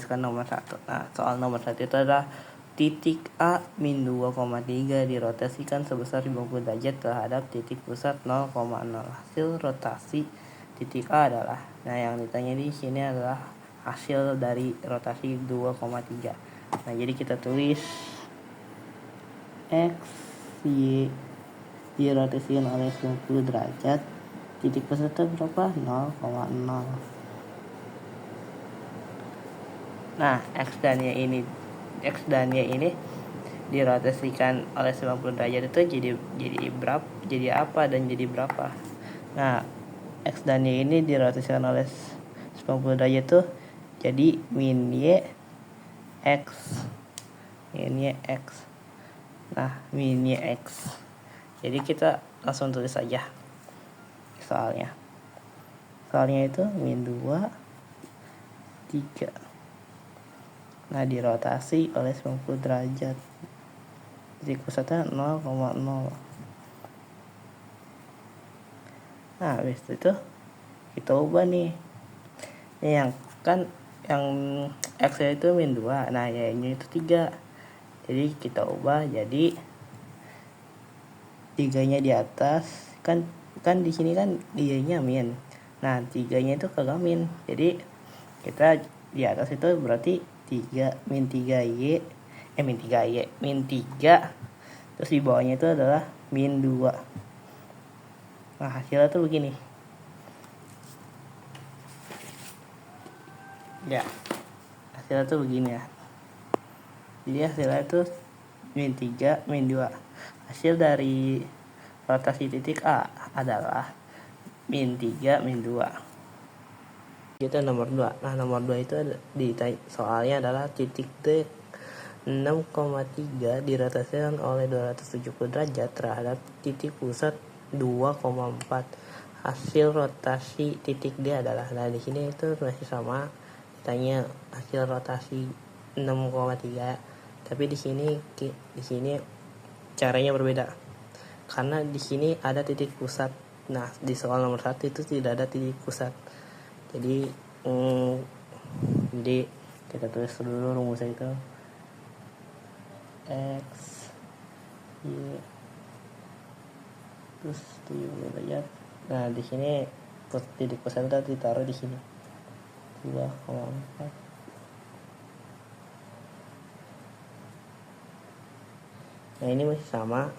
tuliskan nomor 1. Nah, soal nomor 1 itu adalah titik A min 2,3 dirotasikan sebesar 50 derajat terhadap titik pusat 0,0. Hasil rotasi titik A adalah, nah yang ditanya di sini adalah hasil dari rotasi 2,3. Nah, jadi kita tulis X, Y dirotasikan oleh 90 derajat, titik pusatnya berapa? 0,0. Nah, X dan Y ini dirotasikan oleh 90 derajat itu jadi berapa? Jadi apa dan jadi berapa? Nah, X dan Y ini dirotasikan oleh 90 derajat itu jadi min Y X. Min Y X. Nah, min Y X. Jadi kita langsung tulis saja soalnya. Soalnya itu min 2, 3. Nah, dirotasi oleh 90 derajat. Titik pusatnya 0,0. Nah, habis itu kita ubah nih. Yang X itu min 2. Nah, Y-nya itu 3. Jadi kita ubah jadi 3-nya di atas. Kan di sini kan Y-nya min. Nah, 3-nya itu kagak min. Jadi kita di atas itu berarti 3 min 3Y min 3, terus di bawahnya itu adalah min 2. Nah, hasilnya tuh begini ya, hasilnya tuh begini ya. Jadi hasilnya tuh min 3 min 2. Hasil dari rotasi titik A adalah min 3 min 2. Kita nomor 2. Nah, nomor 2 itu soalnya adalah titik D 6,3 dirotasikan oleh 270 derajat terhadap titik pusat 2,4. Hasil rotasi titik D adalah, nah di sini itu masih sama, ditanya hasil rotasi 6,3, tapi di sini caranya berbeda karena di sini ada titik pusat. Nah, di soal nomor 1 itu tidak ada titik pusat. Jadi kita tulis dulu rumusnya itu X, Y, terus 70 derajat. Nah, di sini titik pusatnya ditaruh di sini 2,4. Nah, ini masih sama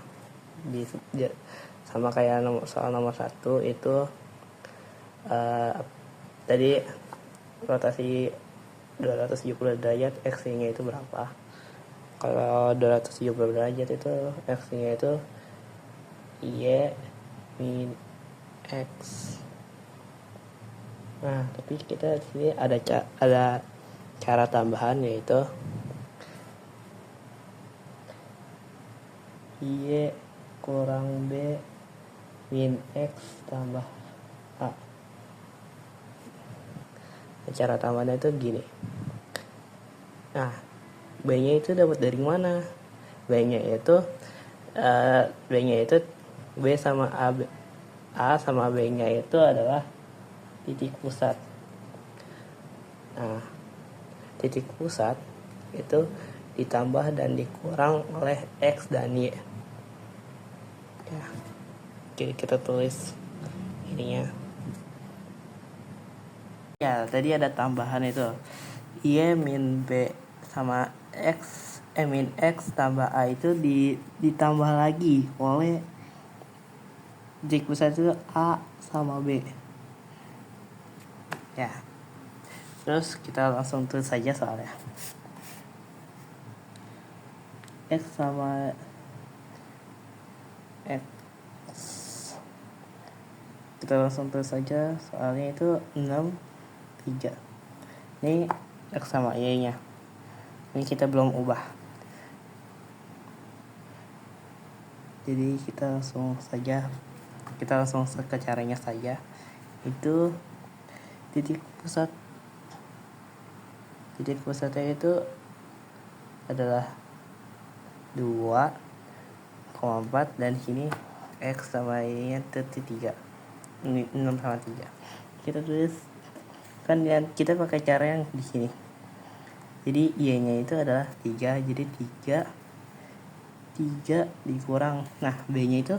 sama kayak soal nomor 1 itu tadi rotasi 270 derajat, X-nya itu berapa? Kalau 270 derajat itu X-nya itu Y min X. Nah, tapi kita di sini ada cara tambahan, yaitu Y kurang B min X tambah A. Cara tambahnya itu gini. Nah, B-nya itu dapat dari mana? B-nya itu B sama A sama B-nya itu adalah titik pusat. Nah, titik pusat itu ditambah dan dikurang oleh X dan Y. Ya, jadi kita tulis ininya. Ya, tadi ada tambahan itu Y min B sama min X tambah A itu ditambah lagi oleh titik pusat itu A sama B. Ya, terus kita langsung tulis saja soalnya. X sama X, kita langsung tulis saja soalnya itu 6,3. Ini X sama Y nya, ini kita belum ubah, jadi kita langsung ke caranya saja. Itu titik pusatnya itu adalah 2,4 dan sini X sama Y nya 3, 6 sama 3. Kita tulis kan kita pakai cara yang di sini. Jadi Y-nya itu adalah 3, jadi 3 dikurang, nah B-nya itu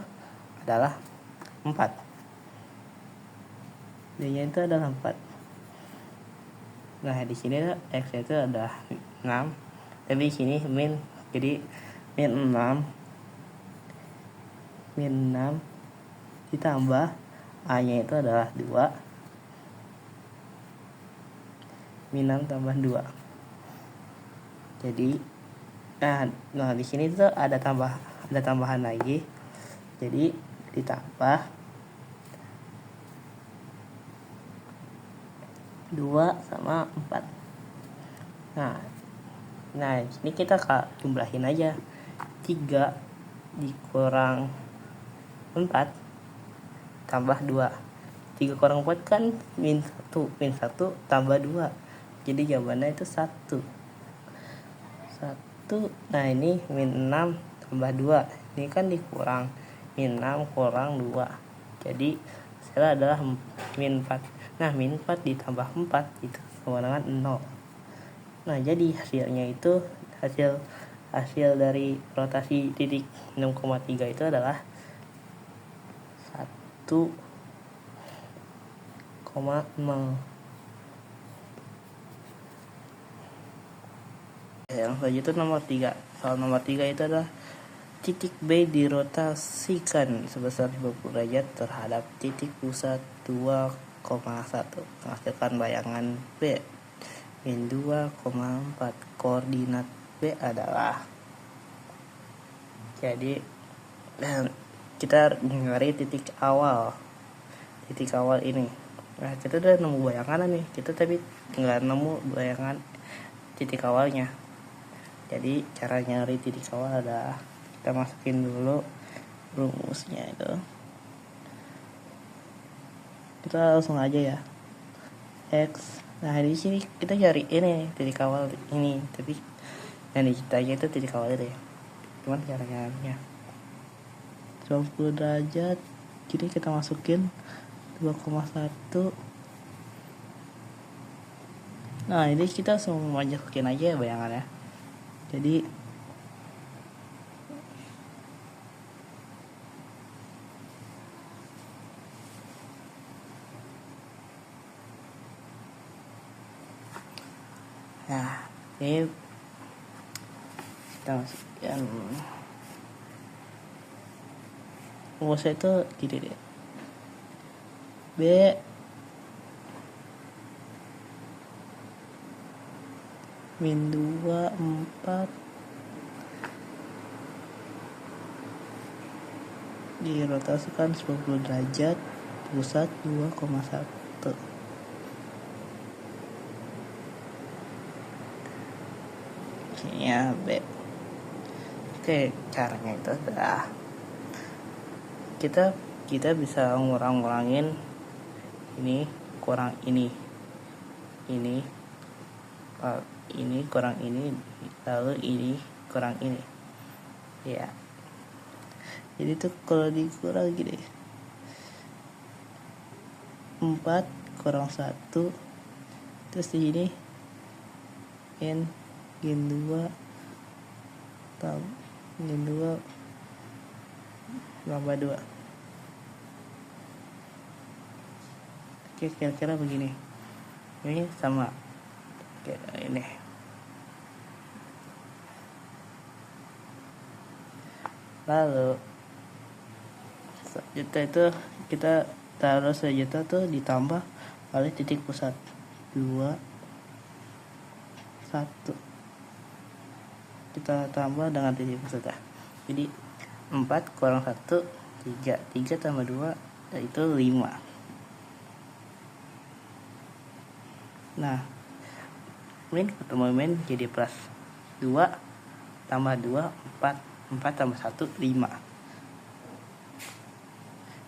adalah 4. B-nya itu adalah 4. Nah, di sini X-nya itu ada 6. Tapi di sini min, jadi min 6 ditambah A-nya itu adalah 2. Min 6 tambah 2. Jadi nah di sini tuh ada tambahan lagi. Jadi ditambah 2 sama 4. Nah ini kita jumlahin aja. 3 dikurang 4 tambah 2. 3 kurang 4 kan min 1 tambah 2. Jadi jawabannya itu 1. Nah ini min 6 tambah 2. Ini kan dikurang. Min 6 kurang 2. Jadi hasilnya adalah min 4. Nah min 4 ditambah 4 itu sama dengan 0. Nah jadi hasilnya itu hasil dari rotasi titik 6,3 itu adalah 1,0. Yang selanjutnya nomor 3. Soal nomor 3 itu adalah titik B dirotasikan sebesar 50 derajat terhadap titik pusat 2,1 menghasilkan bayangan B min 2,4. Koordinat B adalah, jadi kita nyari titik awal ini. Nah kita udah nemu bayangan nih, kita tapi nggak nemu bayangan titik awalnya. Jadi cara nyari titik awal adalah kita masukin dulu rumusnya itu. Kita langsung aja ya. X. Nah di sini kita cari ini titik awal ini, tapi yang diciptanya itu titik awal itu ya. Cuman caranya 90 derajat. Jadi kita masukin 2,1. Nah ini kita langsung masukin aja ya bayangannya. Jadi nah ini kita masukkan rumusnya itu gini deh. B min 24 dirotasikan 90 derajat pusat 2,1. Ya B. Oke, caranya itu adalah kita bisa ngurangin ini kurang ini kurang ini, lalu ini kurang ini ya. Jadi tuh kalau dikurang gini, 4 kurang 1, terus di sini n gen 2 tambah 2. Oke, kira-kira begini. Ini sama kayak ini. Lalu sejuta itu kita taruh sejuta tuh ditambah oleh titik pusat 2, 1. Kita tambah dengan titik pusat ya. Jadi 4 kurang 1 3 tambah 2 yaitu 5. Nah min ketemu min jadi plus 2 tambah 2 4 tambah 1 5.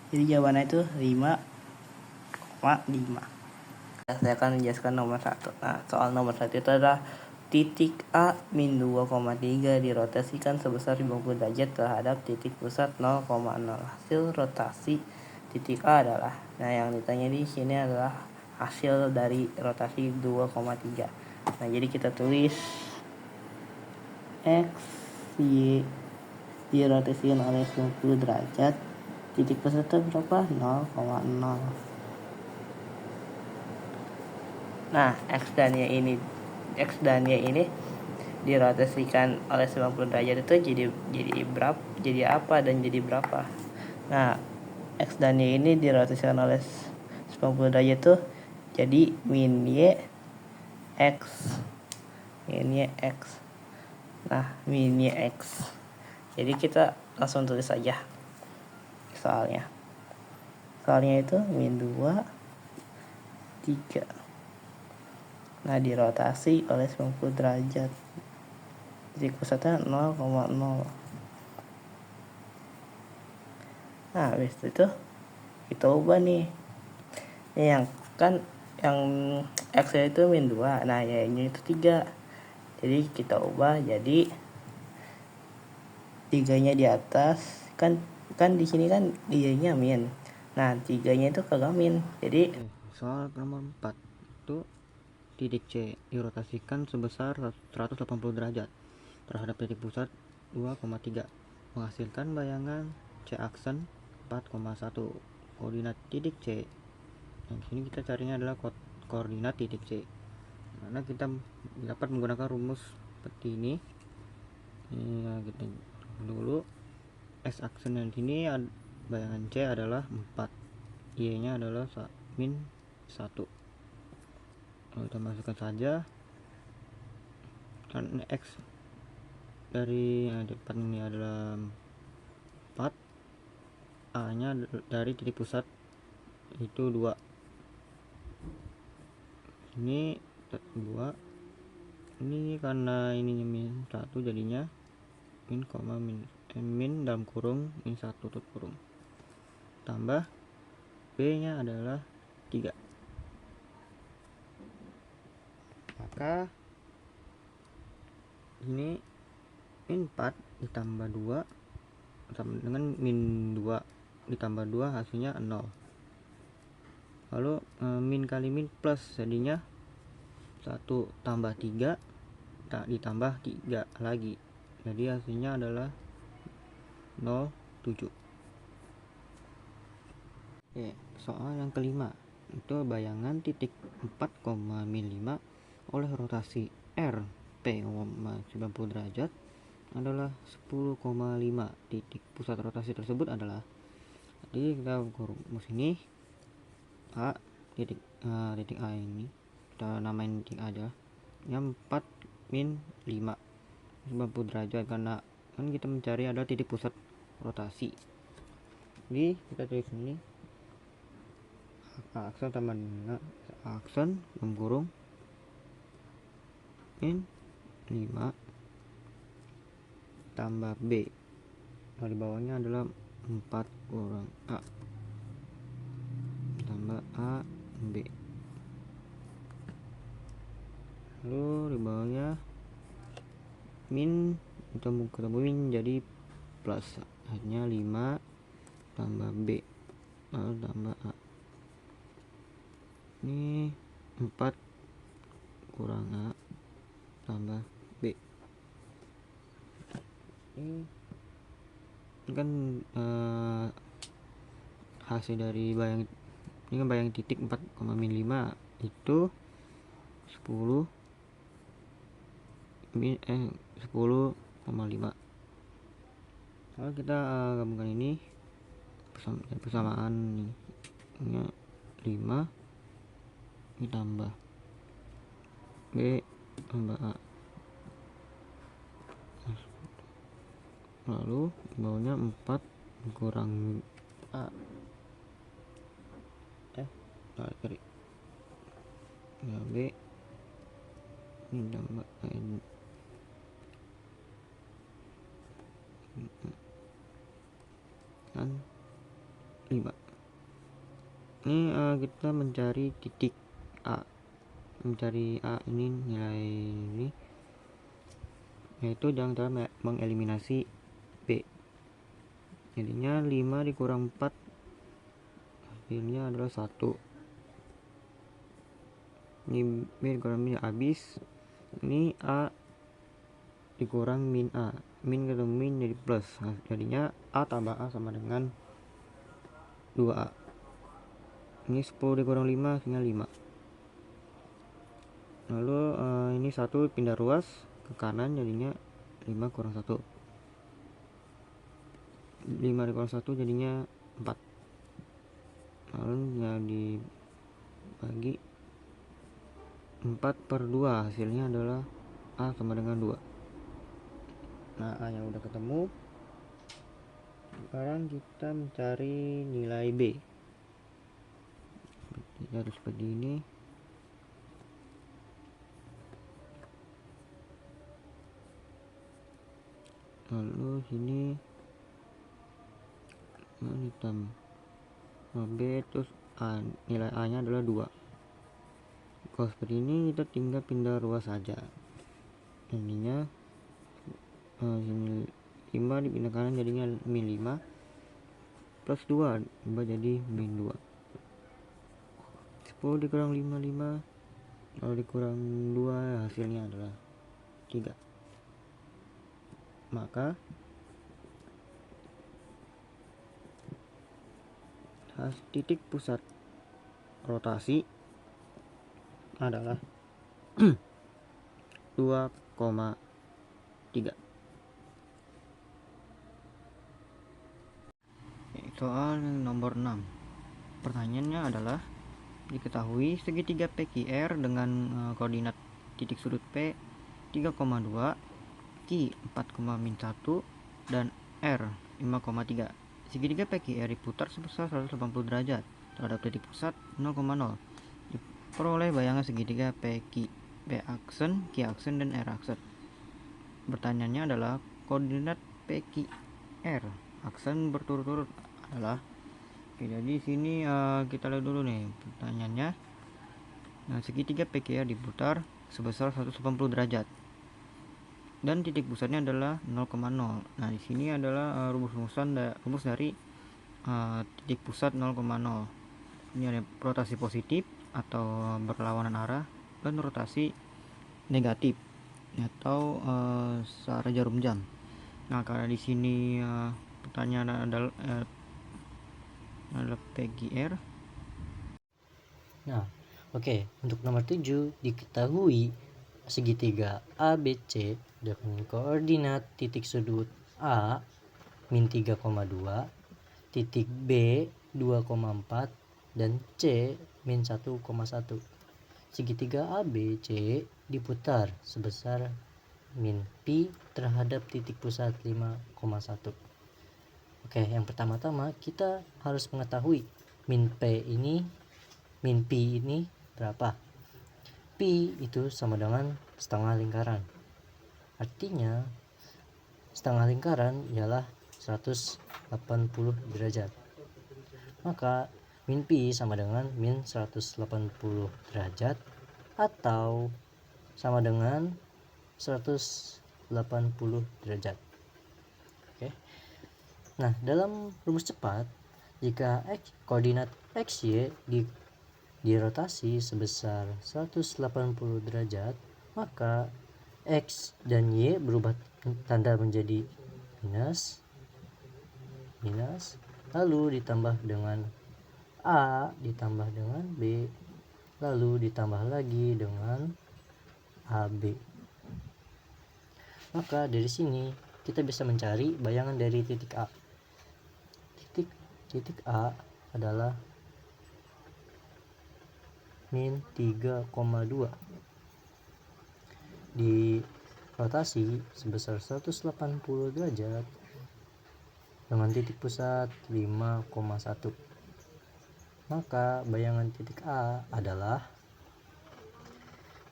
Jadi jawabannya itu 5,5. Saya akan menjelaskan nomor 1. Nah soal nomor 1 itu adalah titik A min 2,3 dirotasikan sebesar 50 derajat terhadap titik pusat 0,0. Hasil rotasi titik A adalah, nah yang ditanya di sini adalah hasil dari rotasi 2,3. Nah, jadi kita tulis X, Y dirotasikan oleh 90 derajat, titik pusatnya berapa? 0,0. Nah, X dan Y ini dirotasikan oleh 90 derajat itu jadi berapa? Jadi apa dan jadi berapa? Nah, X dan Y ini dirotasikan oleh 90 derajat itu jadi min Y X. Min Y X. Nah, min Y X. Jadi kita langsung tulis saja soalnya. Soalnya itu min 2, 3. Nah, dirotasi oleh 90 derajat. Titik pusatnya 0,0. Nah, habis itu kita ubah nih. Yang X itu min 2. Nah, Y-nya itu 3. Jadi kita ubah jadi 3-nya di atas. Kan di sini kan Y-nya min. Nah, 3-nya itu kagak min. Jadi soal nomor 4 itu titik C dirotasikan sebesar 180 derajat terhadap titik pusat 2,3 menghasilkan bayangan C aksen 4,1. Koordinat titik C. Yang sini kita carinya adalah koordinat titik C. Karena kita dapat menggunakan rumus seperti ini. Kita dulu X aksen yang sini bayangan C adalah 4, Y nya adalah min 1. Kita masukkan saja kan X dari depan ini adalah 4, A nya dari titik pusat itu 2, ini 2, ini karena ini min 1 jadinya min dalam kurung min 1 tutup kurung tambah B nya adalah 3. Maka ini min 4 ditambah 2 sama dengan min 2 ditambah 2 hasilnya 0. Lalu min kali min plus jadinya 1 tambah 3 ditambah 3 lagi, jadi hasilnya adalah 0,7. Soal yang kelima itu bayangan titik 4,5 oleh rotasi R P 90 derajat adalah 10,5. Titik pusat rotasi tersebut adalah, jadi kita rumus ini A titik A ini kita namain titik A aja, yang 4 min 5 90 derajat karena kan kita mencari ada titik pusat rotasi. Jadi kita tulis ini aksen tambah aksen dalam kurung min 5 tambah B. Nah, di bawahnya adalah 4 kurang A tambah A B. Lalu di bawahnya min ketemu min jadi plus, akhirnya 5 tambah B lalu tambah A. Ini 4 kurang A tambah B. Ini kan hasil dari ini kan bayang titik 4,5 itu 10 10,5. Kalau kita gabungkan ini persamaan ini 5 ditambah B tambah A, lalu bawahnya 4 kurang A kiri ya B ditambah A kan 5. Ini kita mencari titik A, mencari A ini nilai ini, yaitu jangan cara mengeliminasi B. Jadinya 5 dikurang 4 hasilnya adalah 1. Ini B dikurang B habis, Ini A dikurang min A, min ketemu min jadi plus. Nah, jadinya A tambah A sama dengan 2A. Ini 10 dikurang 5 hasilnya 5. Lalu ini 1 pindah ruas ke kanan jadinya 5 kurang 1. 5 dikurang 1 jadinya 4. Lalu ya dibagi 4/2, hasilnya adalah A sama dengan 2. Nah, A yang udah ketemu. Sekarang kita mencari nilai B. Harus seperti ini. Lalu sini hitam B, terus A, nilai A nya adalah 2. Kalau seperti ini kita tinggal pindah ruas saja. Ininya sini 5 dipindah kanan jadinya min 5 plus 2 tambah jadi min 2. 10 dikurang 5 lalu dikurang 2 hasilnya adalah 3. Maka titik pusat rotasi adalah 2,3. Soal nomor 6. Pertanyaannya adalah diketahui segitiga PQR dengan koordinat titik sudut P 3,2, Q 4,-1 dan R 5,3. Segitiga PQR diputar sebesar 180 derajat terhadap titik pusat 0,0. Diperoleh bayangan segitiga PQ, P aksen, Q aksen, dan R aksen. Pertanyaannya adalah koordinat PQR aksen berturut-turut adalah. Oke, jadi sini kita lihat dulu nih pertanyaannya. Nah, segitiga PQR diputar sebesar 180 derajat dan titik pusatnya adalah 0,0. Nah, di sini adalah rumus dari titik pusat 0,0. Ini ada rotasi positif atau berlawanan arah dan rotasi negatif atau searah jarum jam. Nah, karena di sini pertanyaan adalah PQR. Nah, oke, untuk nomor 7 diketahui segitiga ABC dengan koordinat titik sudut A min 3,2, titik B 2,4 dan C min 1,1. Segitiga ABC diputar sebesar min pi terhadap titik pusat 5,1. Oke, yang pertama-tama kita harus mengetahui min pi ini berapa. Pi itu sama dengan setengah lingkaran. Artinya setengah lingkaran ialah 180 derajat. Maka min pi sama dengan min 180 derajat atau sama dengan 180 derajat. Oke. Nah, dalam rumus cepat, jika koordinat XY dirotasi sebesar 180 derajat, maka X dan Y berubah tanda menjadi minus, lalu ditambah dengan A, ditambah dengan B, lalu ditambah lagi dengan AB. Maka dari sini kita bisa mencari bayangan dari titik A. Titik A adalah min 3,2 di rotasi sebesar 180 derajat dengan titik pusat 5,1. Maka bayangan titik A adalah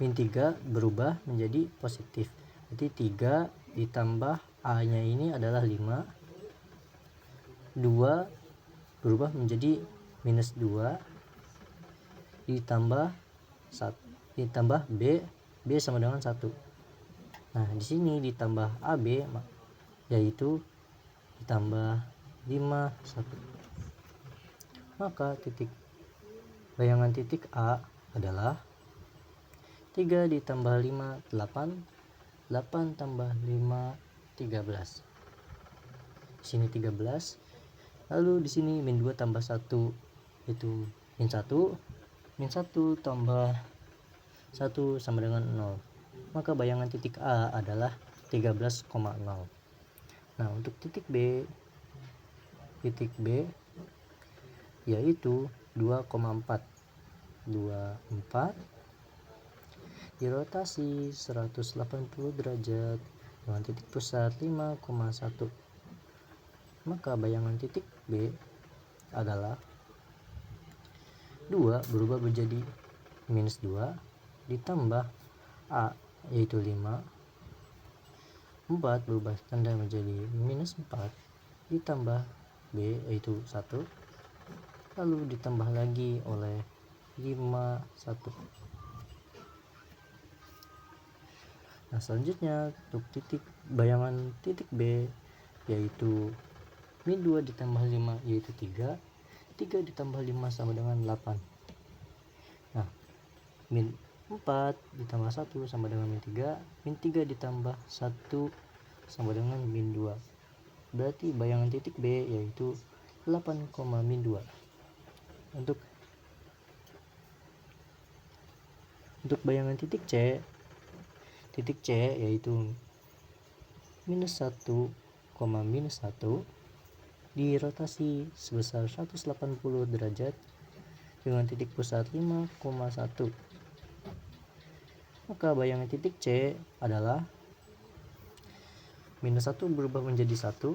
min 3 berubah menjadi positif. Jadi 3 ditambah A nya ini adalah 5, 2 berubah menjadi minus 2, ditambah B sama dengan 1. Nah, di sini ditambah AB yaitu ditambah 5, 1. Maka bayangan titik A adalah 3 ditambah 5 8, 8 tambah 5 13. Di sini 13. Lalu di sini min 2 tambah 1 itu min 1. Min 1 tambah 1 sama dengan 0. Maka bayangan titik A adalah 13,0. Nah, untuk titik B yaitu 2,4. 24 dirotasi 180 derajat dengan titik pusat 5,1. Maka bayangan titik B adalah 2 berubah menjadi minus 2 ditambah A yaitu 5. 4 berubah tanda menjadi minus 4 ditambah B yaitu 1, lalu ditambah lagi oleh 51. Nah, selanjutnya untuk bayangan titik B yaitu min 2 ditambah 5 yaitu 3. 3 ditambah 5 sama dengan 8. Nah, min 4 ditambah 1 sama dengan min 3. Min 3 ditambah 1 sama dengan min 2. Berarti bayangan titik B yaitu 8, min 2. Untuk bayangan titik C yaitu minus 1, minus 1 dirotasi sebesar 180 derajat dengan titik pusat 5,1. Maka bayangan titik C adalah minus 1 berubah menjadi 1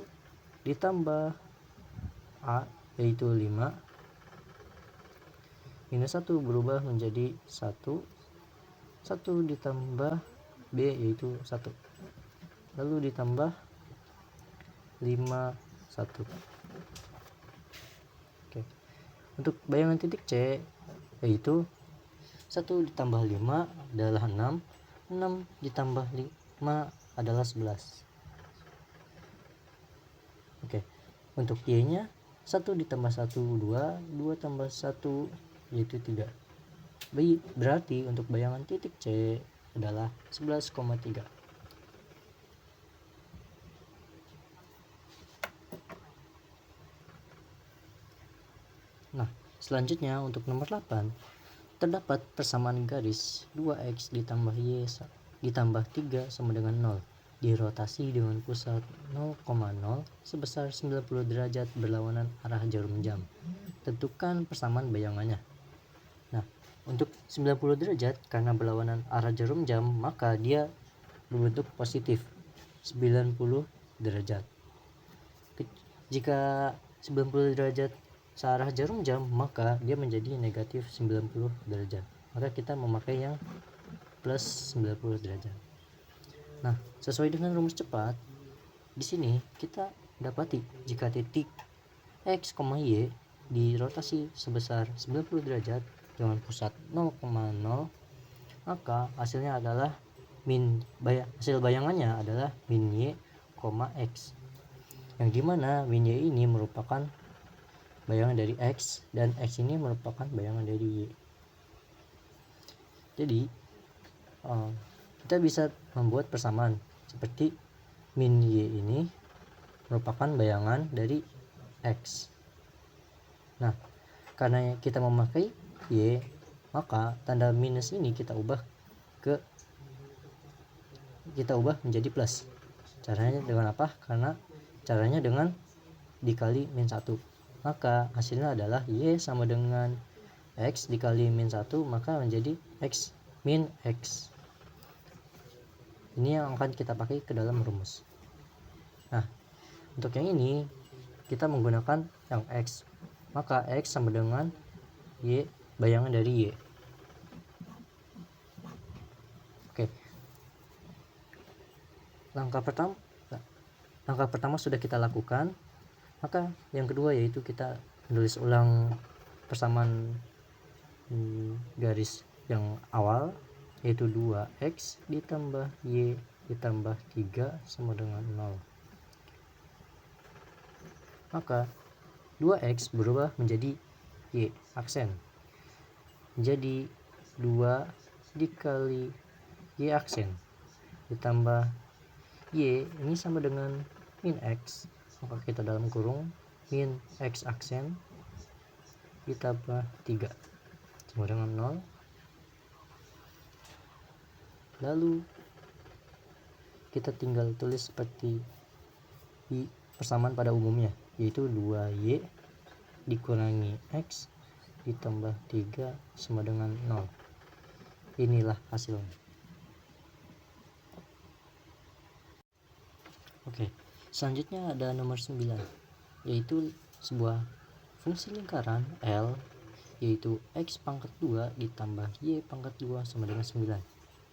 ditambah A yaitu 5. Minus 1 berubah menjadi 1 ditambah B yaitu 1, lalu ditambah 51. Oke. Untuk bayangan titik C yaitu 1 ditambah 5 adalah 6. 6 ditambah 5 adalah 11. Oke. Untuk Y nya 1 ditambah 1 2, 2 tambah 1 yaitu 3. Berarti untuk bayangan titik C adalah 11,3. Nah, selanjutnya untuk nomor 8 terdapat persamaan garis 2x ditambah y ditambah 3 sama dengan 0 dirotasi dengan pusat 0,0 sebesar 90 derajat berlawanan arah jarum jam. Tentukan persamaan bayangannya. Nah, untuk 90 derajat karena berlawanan arah jarum jam, maka dia berbentuk positif 90 derajat. Jika 90 derajat searah jarum jam, maka dia menjadi negatif 90 derajat. Maka kita memakai yang plus 90 derajat. Nah, sesuai dengan rumus cepat, di sini kita dapati jika titik x, y dirotasi sebesar 90 derajat dengan pusat 0,0, maka hasilnya adalah hasil bayangannya adalah min y, x, yang dimana min y ini merupakan bayangan dari x dan x ini merupakan bayangan dari y. Jadi kita bisa membuat persamaan seperti min y ini merupakan bayangan dari x. Nah, karena kita memakai y, maka tanda minus ini kita ubah menjadi plus. Caranya dengan apa? Karena caranya dengan dikali min 1. Maka hasilnya adalah y sama dengan x dikali min 1, maka menjadi x min x. Ini yang akan kita pakai ke dalam rumus. Nah, untuk yang ini kita menggunakan yang x. Maka x sama dengan y, bayangan dari y. Oke. Langkah pertama sudah kita lakukan. Maka yang kedua yaitu kita menulis ulang persamaan garis yang awal, yaitu 2x ditambah y ditambah 3 sama dengan 0. Maka 2x berubah menjadi y aksen. Jadi 2 dikali Y aksen ditambah Y ini sama dengan min X, maka kita dalam kurung min X aksen ditambah 3 sama dengan 0. Lalu kita tinggal tulis seperti persamaan pada umumnya, yaitu 2Y dikurangi X ditambah 3 sama dengan 0. Inilah hasilnya. Oke, selanjutnya ada nomor 9, yaitu sebuah fungsi lingkaran L, yaitu X pangkat 2 ditambah Y pangkat 2 sama dengan 9,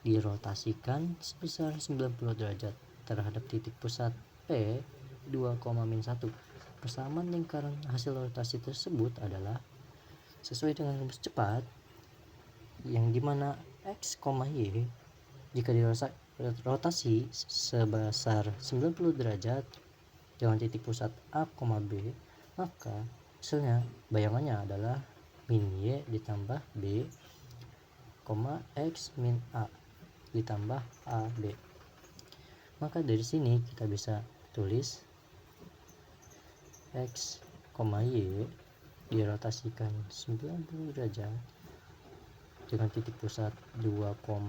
dirotasikan sebesar 90 derajat terhadap titik pusat P 2,-1. Persamaan lingkaran hasil rotasi tersebut adalah sesuai dengan rumus cepat, yang dimana X, Y jika dirotasi sebesar 90 derajat dengan titik pusat A, B, maka hasilnya bayangannya adalah min Y ditambah B, X min A ditambah AB. Maka dari sini kita bisa tulis X, Y dirotasikan 90 derajat dengan titik pusat 2,-1,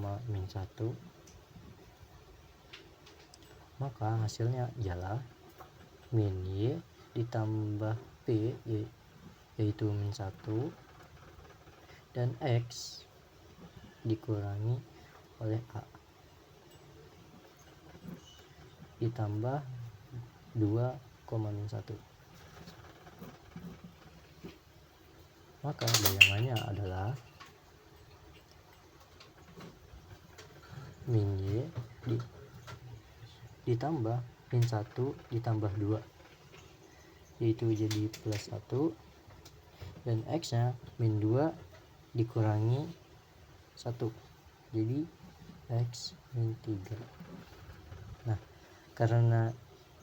maka hasilnya ialah min Y ditambah P yaitu min 1 dan X dikurangi oleh A ditambah 2,-1. Maka bayangannya adalah min Y ditambah min 1 ditambah 2 yaitu jadi plus 1, dan X nya min 2 dikurangi 1 jadi X min 3. Nah, karena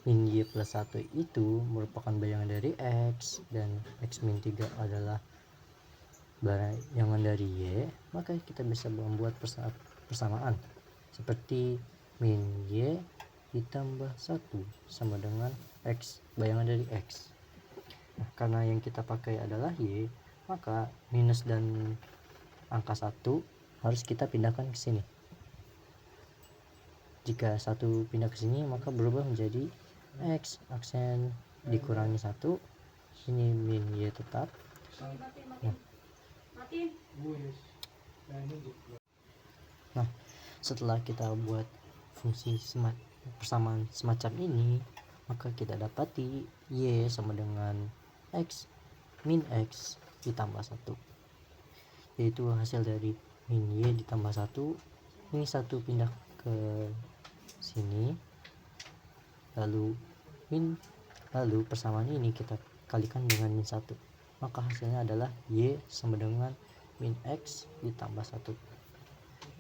min Y plus 1 itu merupakan bayangan dari X dan X min 3 adalah bayangan dari Y, maka kita bisa membuat persamaan seperti min Y ditambah 1 sama dengan X, bayangan dari X. Nah, karena yang kita pakai adalah Y, maka minus dan angka 1 harus kita pindahkan ke sini. Jika 1 pindah ke sini, maka berubah menjadi X aksen dikurangi 1. Ini min Y tetap. Nah, setelah kita buat fungsi persamaan semacam ini, maka kita dapati Y sama dengan X min X ditambah 1, yaitu hasil dari min Y ditambah 1. Ini 1 pindah ke sini, lalu persamaan ini kita kalikan dengan min 1, maka hasilnya adalah Y sama dengan min X ditambah 1.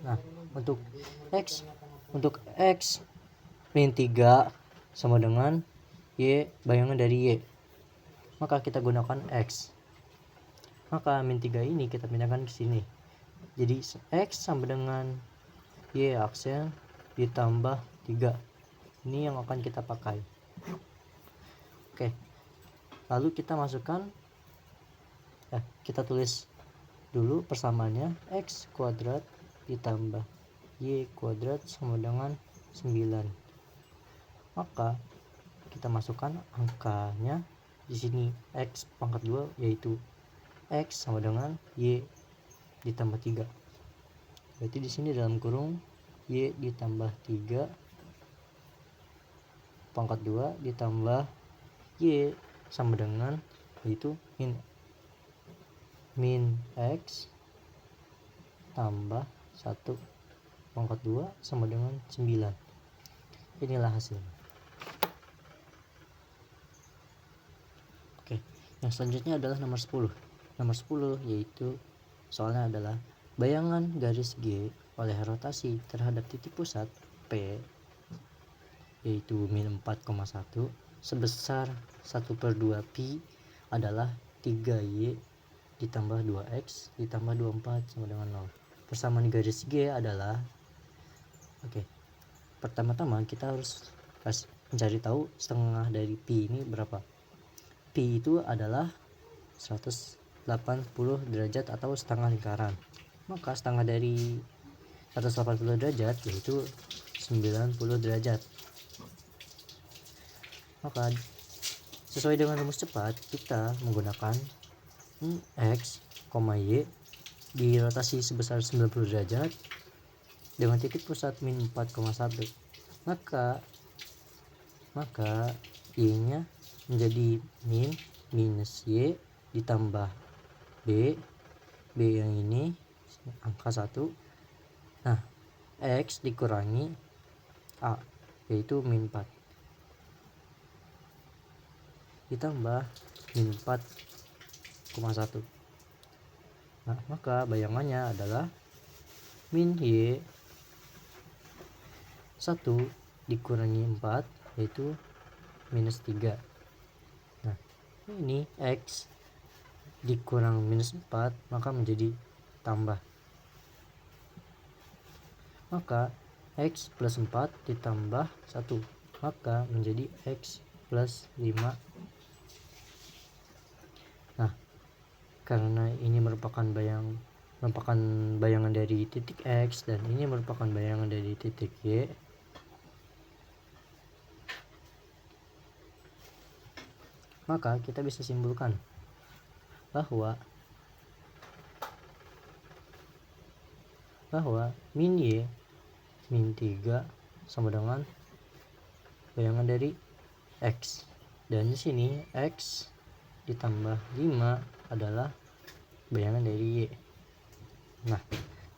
Nah, untuk X min 3 sama dengan Y bayangan dari Y, maka kita gunakan X. Maka min 3 ini kita pindahkan ke sini, jadi X sama dengan Y aksen ditambah 3. Ini yang akan kita pakai. Oke, lalu kita masukkan, kita tulis dulu persamaannya. X kuadrat ditambah Y kuadrat sama dengan 9. Maka kita masukkan angkanya di sini, X pangkat 2 yaitu X sama dengan Y ditambah 3. Berarti di sini dalam kurung Y ditambah 3 pangkat 2 ditambah Y sama dengan yaitu min X tambah 1 pangkat 2 sama dengan 9. Inilah hasilnya. Oke, yang selanjutnya adalah nomor 10. Nomor 10 yaitu soalnya adalah bayangan garis G oleh rotasi terhadap titik pusat P yaitu min 4,1 sebesar 1/2 pi adalah 3Y ditambah 2X ditambah 24 sama dengan 0. persamaan garis G adalah, oke, pertama-tama kita harus mencari tahu setengah dari pi ini berapa. Pi itu adalah 180 derajat atau setengah lingkaran. Maka setengah dari 180 derajat yaitu 90 derajat. Maka sesuai dengan rumus cepat, kita menggunakan X, Y dirotasi sebesar 90 derajat dengan titik pusat min 4,1. Maka Y-nya menjadi min minus Y ditambah B yang ini angka 1. Nah, X dikurangi A yaitu min 4 ditambah min 4,1. Nah, maka bayangannya adalah min Y 1 dikurangi 4 yaitu minus 3. Nah, ini X dikurang minus 4 maka menjadi tambah. Maka X plus 4 ditambah 1 maka menjadi X plus 5. Nah, karena ini merupakan bayangan dari titik X dan ini merupakan bayangan dari titik Y, maka kita bisa simpulkan bahwa min Y min 3 sama dengan bayangan dari X, dan di sini X ditambah 5 adalah bayangan dari Y. Nah,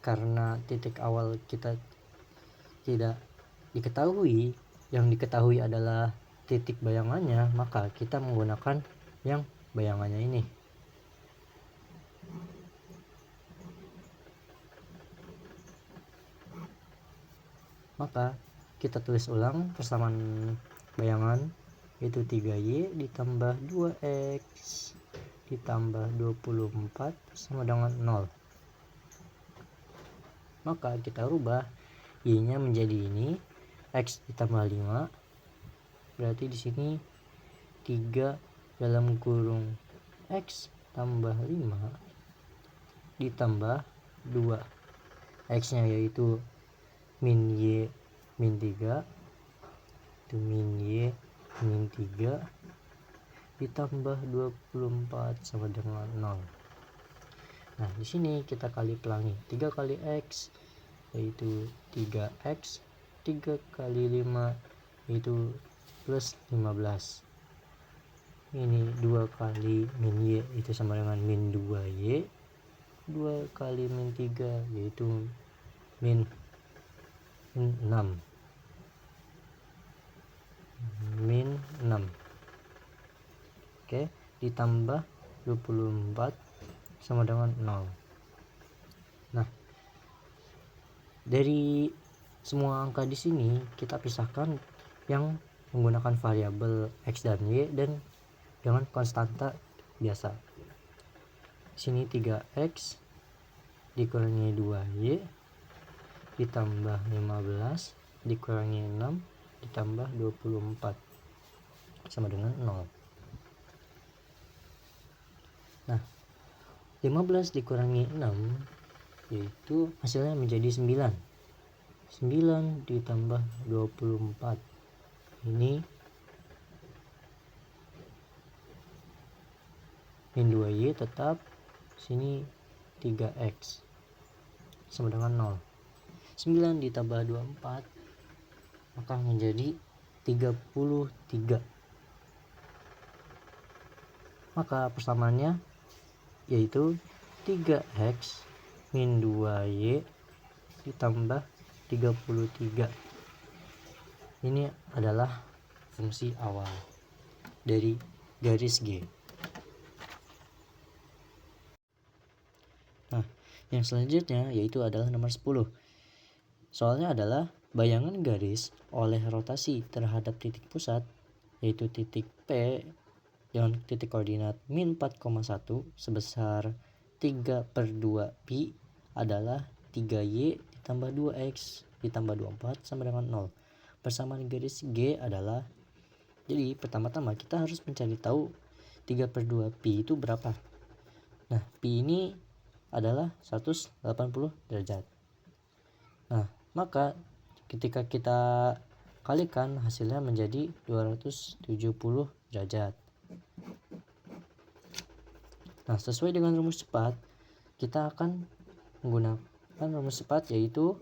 karena titik awal kita tidak diketahui, yang diketahui adalah titik bayangannya, maka kita menggunakan yang bayangannya ini. Maka kita tulis ulang persamaan bayangan, yaitu 3Y ditambah 2X ditambah 24 sama dengan 0. Maka kita rubah Y nya menjadi ini, X ditambah 5, berarti di sini 3 dalam kurung X tambah 5 ditambah 2, X nya yaitu min Y min 3, itu min Y min 3 ditambah 24 sama dengan 0. Nah, di sini kita kali pelangi 3 kali X yaitu 3X, 3 kali 5 yaitu plus 15. Ini 2 kali min Y itu sama dengan min 2Y, 2 kali min 3 yaitu min 6, min 6. Oke, ditambah 24 sama dengan 0. Nah, dari semua angka di sini kita pisahkan yang menggunakan variabel X dan Y dan dengan konstanta biasa. Sini 3X dikurangi 2Y ditambah 15 dikurangi 6 ditambah 24 sama dengan 0. Nah, 15 dikurangi 6 yaitu hasilnya menjadi 9. 9 ditambah 24 ini min 2Y tetap, sini 3X sama dengan 0. 9 ditambah 24 maka menjadi 33. Maka persamaannya yaitu 3X min 2Y ditambah 33. Ini adalah fungsi awal dari garis G. Nah, yang selanjutnya yaitu adalah nomor 10. Soalnya adalah bayangan garis oleh rotasi terhadap titik pusat, yaitu titik P dengan titik koordinat min 4,1 sebesar 3/2 pi adalah 3y ditambah 2x ditambah 24 sama dengan 0. Persamaan garis G adalah, jadi pertama-tama kita harus mencari tahu 3/2 pi itu berapa. Nah, pi ini adalah 180 derajat. Nah, maka ketika kita kalikan hasilnya menjadi 270 derajat. Nah, sesuai dengan rumus cepat, kita akan menggunakan rumus cepat, yaitu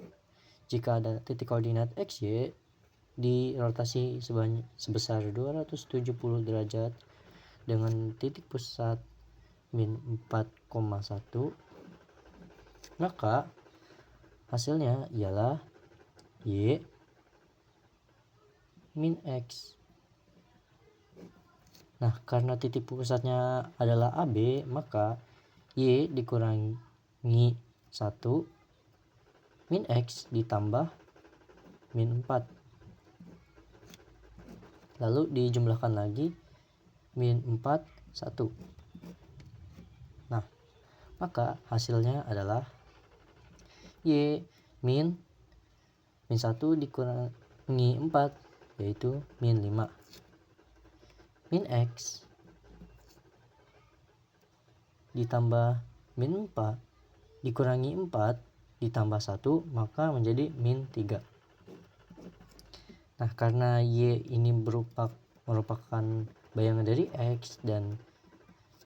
jika ada titik koordinat XY di rotasi sebesar 270 derajat dengan titik pusat min 4,1, maka hasilnya ialah Y min X. Nah, karena titik pusatnya adalah AB, maka Y dikurangi 1 min X ditambah min 4. Lalu dijumlahkan lagi min 4, 1. Nah, maka hasilnya adalah Y min 1 dikurangi 4, yaitu min 5. Min X ditambah min 4 dikurangi 4 ditambah 1, maka menjadi min 3. Nah, karena Y ini merupakan bayangan dari X dan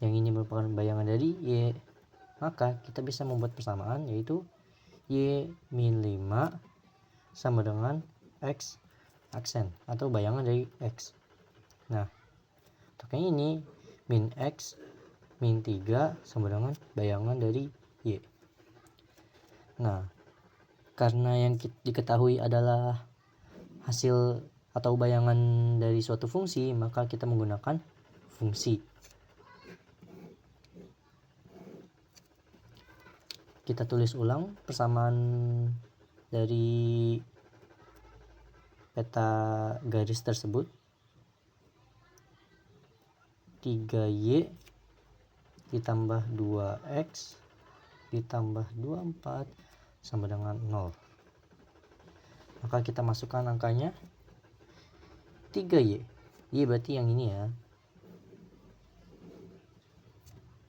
yang ini merupakan bayangan dari Y, maka kita bisa membuat persamaan, yaitu Y min 5 sama dengan X aksen atau bayangan dari X. Nah, untuk yang ini min X min 3 sama dengan bayangan dari Y. Nah, karena yang diketahui adalah hasil atau bayangan dari suatu fungsi, maka kita menggunakan fungsi. Kita tulis ulang persamaan dari peta garis tersebut. 3y ditambah 2x ditambah 24 sama dengan 0. Maka kita masukkan angkanya 3y. Y berarti yang ini ya.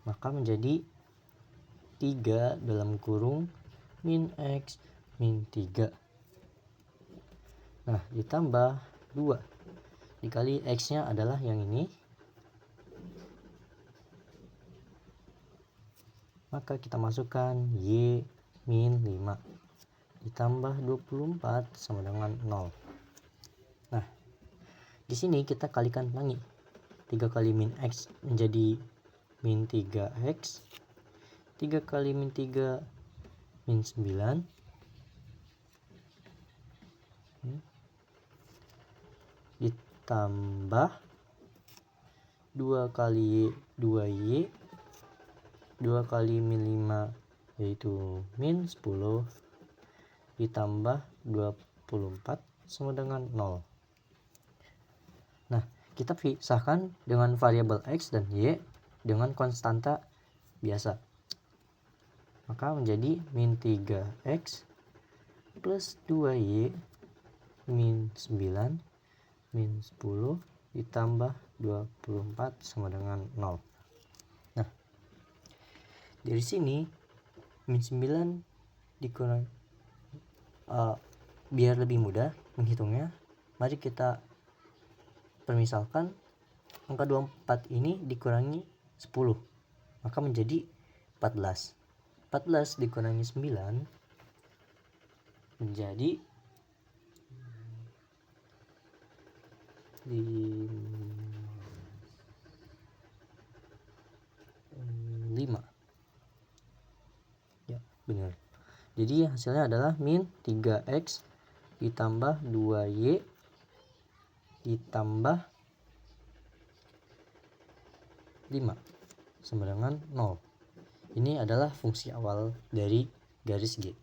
Maka menjadi 3 dalam kurung min x min 3. Nah, ditambah 2 dikali x nya adalah yang ini. Maka kita masukkan y min 5 ditambah 24 sama dengan 0. Nah, di sini kita kalikan lagi. 3 kali min x menjadi min 3x. 3 kali min 3 min 9. Ditambah 2 kali 2y. 2 kali min 5 yaitu min 10 ditambah 24 sama dengan 0. Nah, kita pisahkan dengan variabel x dan y dengan konstanta biasa. Maka menjadi min 3x plus 2y min 9 min 10 ditambah 24 sama dengan 0. Nah, dari sini min 9 dikurang biar lebih mudah menghitungnya, mari kita permisalkan angka 24 ini dikurangi 10, maka menjadi 14. 14 dikurangi 9 menjadi 5. Ya, benar. Jadi hasilnya adalah min 3x ditambah 2y ditambah 5 sama dengan 0. Ini adalah fungsi awal dari garis G.